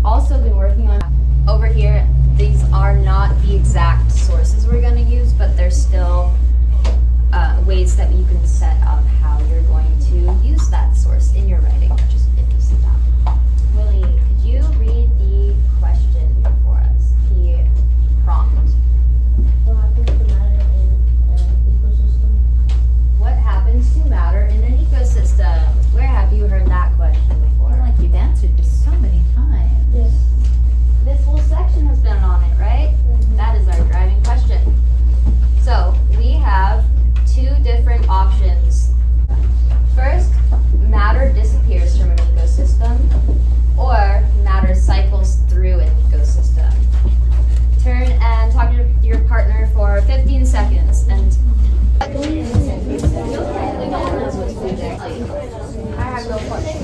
also been working on over here. These are not the exact sources we're going to use, but they're still ways that you can set up how you're going to use that source in your writing, just if you see that. Willie, could you read the question for us, the prompt? What happens to matter in an ecosystem? What happens to matter in an ecosystem? Where have you heard that question I before? feel like you've answered this so many times. Yes. This whole section has been on it, right? That is our driving question. So we have two different options. First, matter disappears from an ecosystem, or matter cycles through an ecosystem. Turn and talk to your partner for 15 seconds and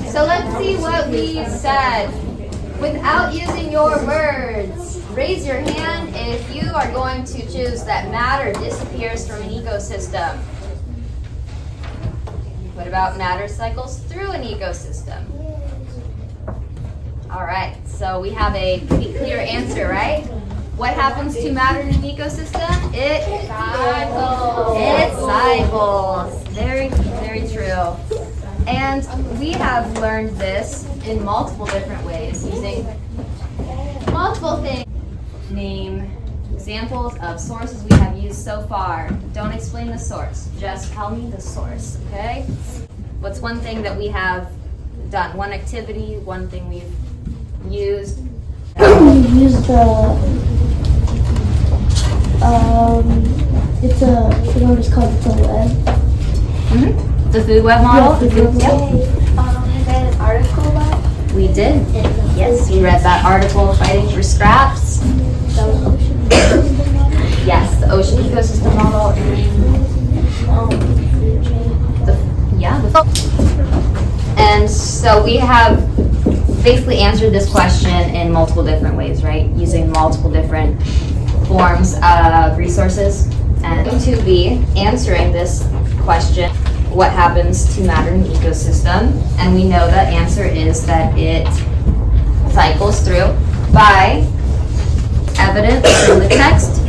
so let's see what we said without using your words. Raise your hand if you are going to choose that matter disappears from an ecosystem. What about matter cycles through an ecosystem? All right, so we have a pretty clear answer, right? What happens to matter in an ecosystem? It cycles. It cycles. Very, very true. And we have learned this in multiple different ways using multiple things. Name examples of sources we have used so far. Don't explain the source, just tell me the source, okay? What's one thing that we have done? One activity, one thing we've used? We use the it's a, I forgot what it's called, it's a web. Mm-hmm. The food web model? Yeah, the food web. Yep. Read an article about it. We did. Yes, we read that article, Fighting for Scraps. Yes, the ocean ecosystem model. And so we have basically answered this question in multiple different ways, right? Using multiple different forms of resources. And to be answering this question, what happens to matter in the ecosystem? And we know the answer is that it cycles through by evidence from the text.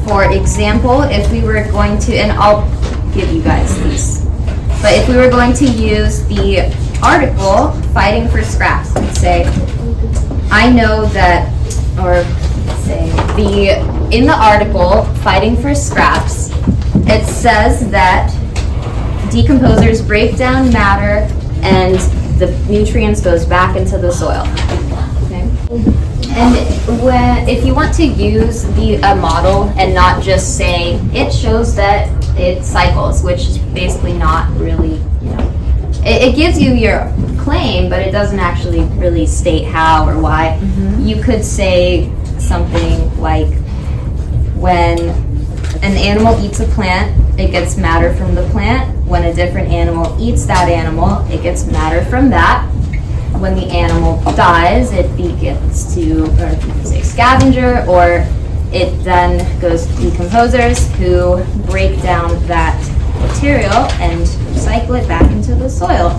For example, if we were going to, and I'll give you guys these, but if we were going to use the article, Fighting for Scraps, and say, I know that, or say, in the article, Fighting for Scraps, it says that decomposers break down matter and the nutrients goes back into the soil. Okay? And if you want to use a model and not just say it shows that it cycles, which is basically not really, it gives you your claim, but it doesn't actually really state how or why. Mm-hmm. You could say something like, when an animal eats a plant, it gets matter from the plant. When a different animal eats that animal, it gets matter from that. When the animal dies, it begins to, or you can say scavenger, or it then goes to decomposers who break down that material and recycle it back into the soil.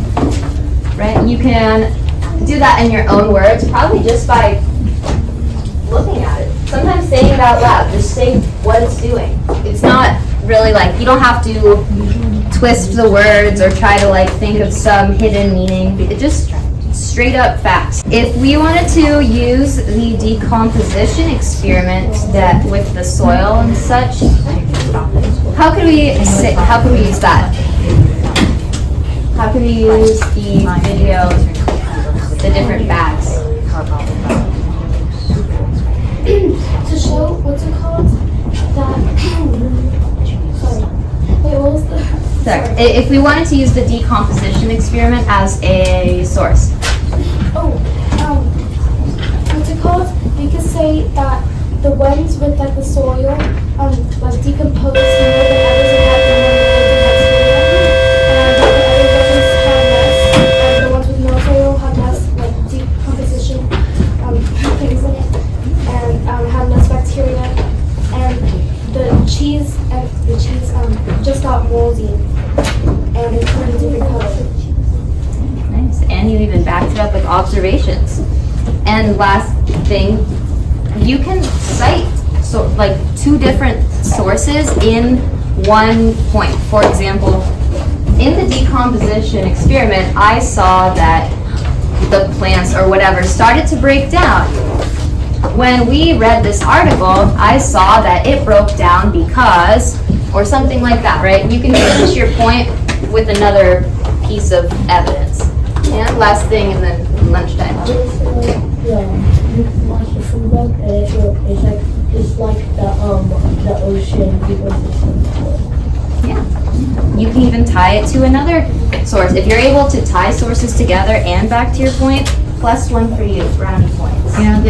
Right? You can do that in your own words, probably just by looking at it. Sometimes saying it out loud, just say what it's doing. It's not really like, you don't have to twist the words or try to think of some hidden meaning. It just straight up facts. If we wanted to use the decomposition experiment that with the soil and such, how could we use that? How could we use the video, the different bags? To show, what's it called? Sorry. Wait, what was the? Sorry. If we wanted to use the decomposition experiment as a source. What's it called? We could say that the ones with the soil was decomposed more than others had the ones had no soil had less decomposition things in it and had less bacteria, and the cheese just got moldy and it turned a different color. Nice. And you even backed it up with observations. And last thing, you can cite like 2 different sources in one point. For example, in the decomposition experiment, I saw that the plants or whatever started to break down. When we read this article, I saw that it broke down because, or something like that, right? You can finish your point with another piece of evidence. And last thing, and then lunchtime. You watch the food web and it's like the ocean ecosystem. Yeah. You can even tie it to another source. If you're able to tie sources together and back to your point, +1 for you, brownie points. Yeah,